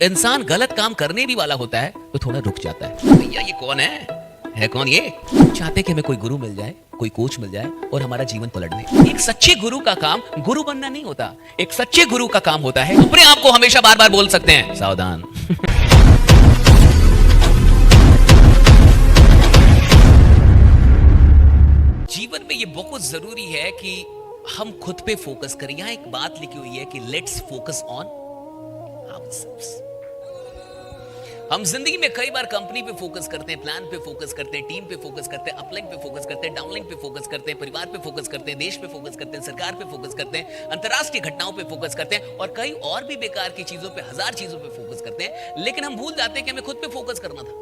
इंसान गलत काम करने भी वाला होता है तो थोड़ा रुक जाता है। भैया ये कौन है कौन ये? चाहते कि हमें कोई गुरु मिल जाए, कोई कोच मिल जाए और हमारा जीवन पलट दे। एक सच्चे गुरु का काम गुरु बनना नहीं होता। एक सच्चे गुरु का काम होता है अपने आप को हमेशा बार बार बोल सकते हैं सावधान। जीवन में ये बहुत जरूरी है कि हम खुद पे फोकस करें। यहां एक बात लिखी हुई है कि लेट्स फोकस ऑन आवरसेल्व्स। हम जिंदगी में कई बार कंपनी पे फोकस करते हैं, प्लान पे फोकस करते हैं, टीम पे फोकस करते हैं, अपलाइन पे फोकस करते हैं, डाउनलाइन पे फोकस करते हैं, परिवार पे फोकस करते हैं, देश पे फोकस करते हैं, सरकार पे फोकस करते हैं, अंतरराष्ट्रीय घटनाओं पे फोकस करते हैं और कई और भी बेकार की चीजों पे, हजार चीजों पे फोकस करते हैं। लेकिन हम भूल जाते हैं कि हमें खुद पे फोकस करना था।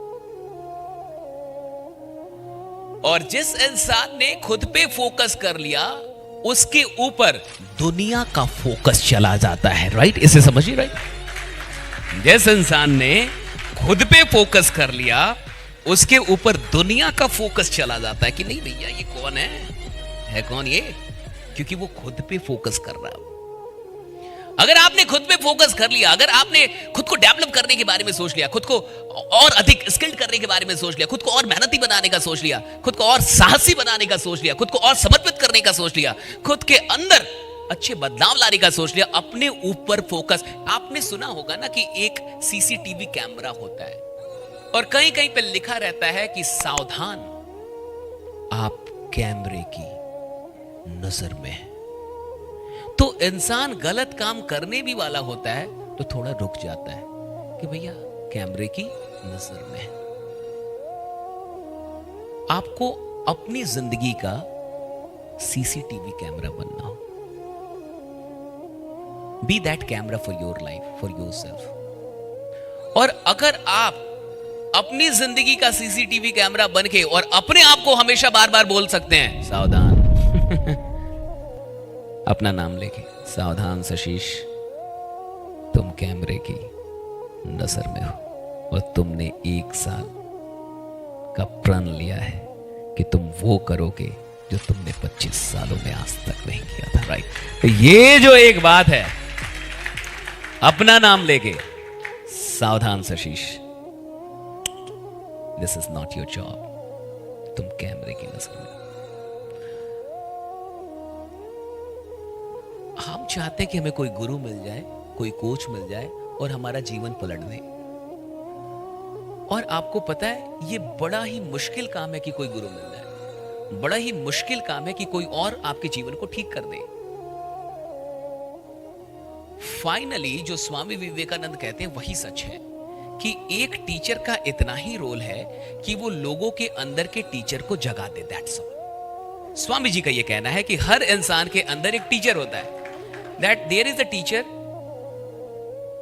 और जिस इंसान ने खुद पे फोकस कर लिया उसके ऊपर दुनिया का फोकस चला जाता है। राइट, इसे समझिए। राइट, जिस इंसान ने खुद पे फोकस कर लिया उसके ऊपर दुनिया का फोकस चला जाता है कि नहीं भैया ये कौन है कौन ये? क्योंकि वो खुद पे फोकस कर रहा है। अगर आपने खुद पे फोकस कर लिया, अगर आपने खुद को डेवलप करने के बारे में सोच लिया, खुद को और अधिक स्किल्ड करने के बारे में सोच लिया, खुद को और मेहनती बनाने का सोच लिया, खुद को और साहसी बनाने का सोच लिया, खुद को और समर्पित करने का सोच लिया, खुद के अंदर अच्छे बदलाव लाने का सोच लिया, अपने ऊपर फोकस। आपने सुना होगा ना कि एक सीसीटीवी कैमरा होता है और कहीं कहीं पे लिखा रहता है कि सावधान, आप कैमरे की नजर में हैं। तो इंसान गलत काम करने भी वाला होता है तो थोड़ा रुक जाता है कि भैया कैमरे की नजर में है। आपको अपनी जिंदगी का सीसीटीवी कैमरा बनना हो। Be that camera for your life, for yourself. और अगर आप अपनी जिंदगी का सीसीटीवी कैमरा बन के और अपने आप को हमेशा बार बार बोल सकते हैं सावधान। अपना नाम लेके, सावधान सशीश, तुम कैमरे की नजर में हो और तुमने 1 साल का प्रण लिया है कि तुम वो करोगे जो तुमने 25 सालों में आज तक नहीं किया था। राइट, तो ये जो एक बात है, अपना नाम लेके, सावधान सशीश, this is not your job, तुम कैमरे की नजर में। हम चाहते हैं कि हमें कोई गुरु मिल जाए, कोई कोच मिल जाए और हमारा जीवन पलट दे। और आपको पता है ये बड़ा ही मुश्किल काम है कि कोई गुरु मिल जाए। बड़ा ही मुश्किल काम है कि कोई और आपके जीवन को ठीक कर दे। फाइनली जो स्वामी विवेकानंद कहते हैं वही सच है कि एक टीचर का इतना ही रोल है कि वो लोगों के अंदर के टीचर को जगा दे। That's all. स्वामी जी का ये कहना है कि हर इंसान के अंदर एक टीचर होता है। That there is a teacher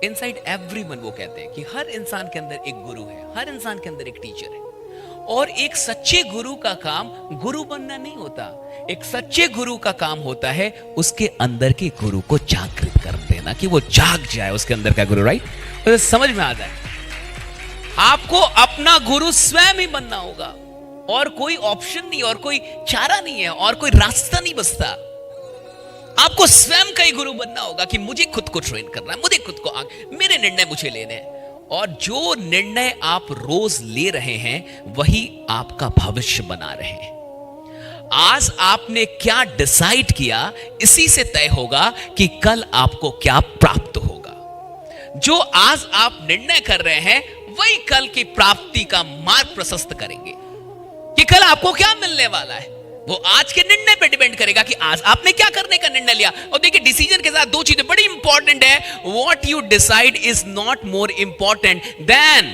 inside everyone। वो कहते हैं कि हर इंसान के अंदर एक गुरु है, हर इंसान के अंदर एक टीचर है। और एक सच्चे गुरु का काम गुरु बनना नहीं होता। एक सच्चे गुरु का काम होता है उसके अंदर के गुरु को जागृत कर देना, कि वो जाग जाए उसके अंदर का गुरु। राइट, तो समझ में आ जाए। आपको अपना गुरु स्वयं ही बनना होगा और कोई ऑप्शन नहीं, और कोई चारा नहीं है, और कोई रास्ता नहीं बचता। आपको स्वयं का ही गुरु बनना होगा कि मुझे खुद को ट्रेन करना है, मुझे खुद को मेरे निर्णय मुझे लेने हैं। और जो निर्णय आप रोज ले रहे हैं वही आपका भविष्य बना रहे हैं। आज आपने क्या डिसाइड किया इसी से तय होगा कि कल आपको क्या प्राप्त होगा। जो आज आप निर्णय कर रहे हैं वही कल की प्राप्ति का मार्ग प्रशस्त करेंगे कि कल आपको क्या मिलने वाला है। वो आज के निर्णय पे डिपेंड करेगा कि आज आपने क्या करने का निर्णय लिया। और देखिए, डिसीजन के साथ 2 चीजें बड़ी इंपॉर्टेंट है। What you decide is not more important than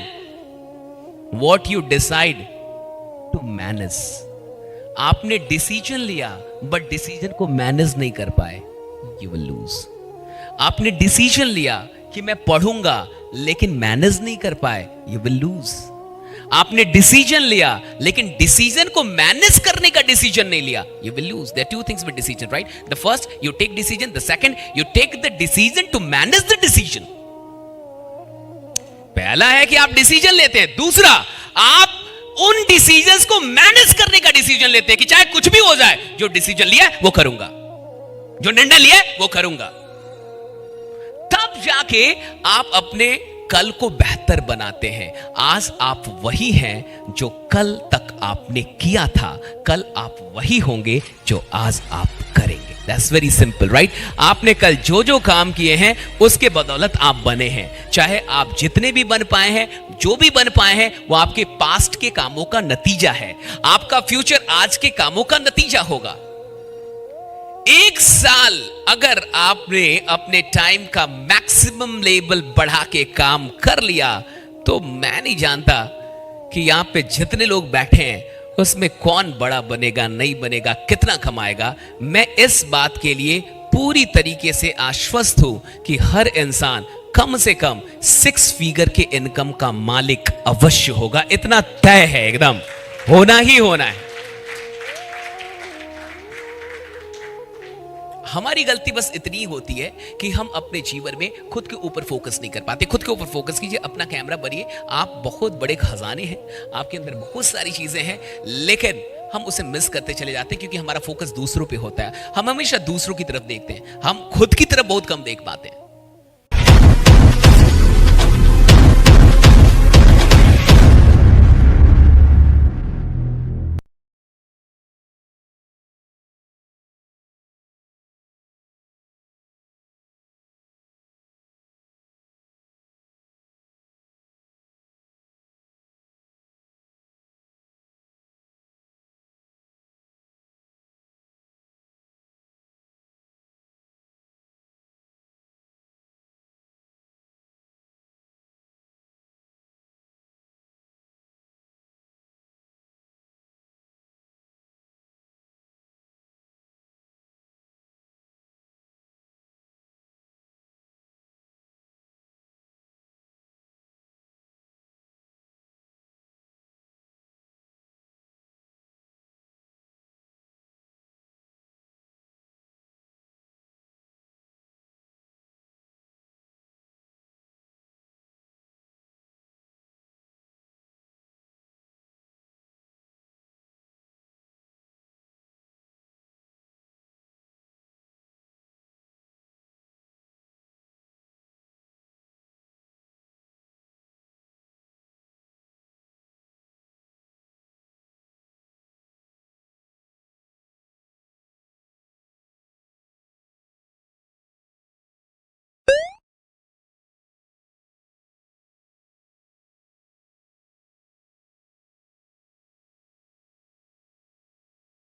what you decide to manage. आपने डिसीजन लिया बट डिसीजन को मैनेज नहीं कर पाए, यू विल लूज। आपने डिसीजन लिया कि मैं पढ़ूंगा लेकिन मैनेज नहीं कर पाए, यू विल लूज। आपने डिसीजन लिया लेकिन डिसीजन को मैनेज करने का डिसीजन नहीं लिया, you will lose. There are 2 things with decision, right? The first, you take decision, the second, you take the decision to manage the decision. पहला है कि आप डिसीजन लेते हैं, दूसरा आप उन डिसीजंस को मैनेज करने का डिसीजन लेते हैं कि चाहे कुछ भी हो जाए, जो डिसीजन लिया वो करूंगा, जो निर्णय लिया वो करूंगा। तब जाके आप अपने कल को बेहतर बनाते हैं। आज आप वही हैं जो कल तक आपने किया था, कल आप वही होंगे जो आज आप करेंगे। That's very simple, right? आपने कल जो जो काम किए हैं उसके बदौलत आप बने हैं। चाहे आप जितने भी बन पाए हैं, जो भी बन पाए हैं, वो आपके पास्ट के कामों का नतीजा है। आपका फ्यूचर आज के कामों का नतीजा होगा। एक साल अगर आपने अपने टाइम का मैक्सिमम लेवल बढ़ा के काम कर लिया, तो मैं नहीं जानता कि यहां पे जितने लोग बैठे हैं उसमें कौन बड़ा बनेगा, नहीं बनेगा, कितना कमाएगा। मैं इस बात के लिए पूरी तरीके से आश्वस्त हूं कि हर इंसान कम से कम 6 फिगर के इनकम का मालिक अवश्य होगा। इतना तय है, एकदम होना ही होना है। हमारी गलती बस इतनी होती है कि हम अपने जीवन में खुद के ऊपर फोकस नहीं कर पाते। खुद के ऊपर फोकस कीजिए, अपना कैमरा भरिए। आप बहुत बड़े खजाने हैं, आपके अंदर बहुत सारी चीजें हैं, लेकिन हम उसे मिस करते चले जाते हैं क्योंकि हमारा फोकस दूसरों पे होता है। हम हमेशा दूसरों की तरफ देखते हैं, हम खुद की तरफ बहुत कम देख पाते हैं।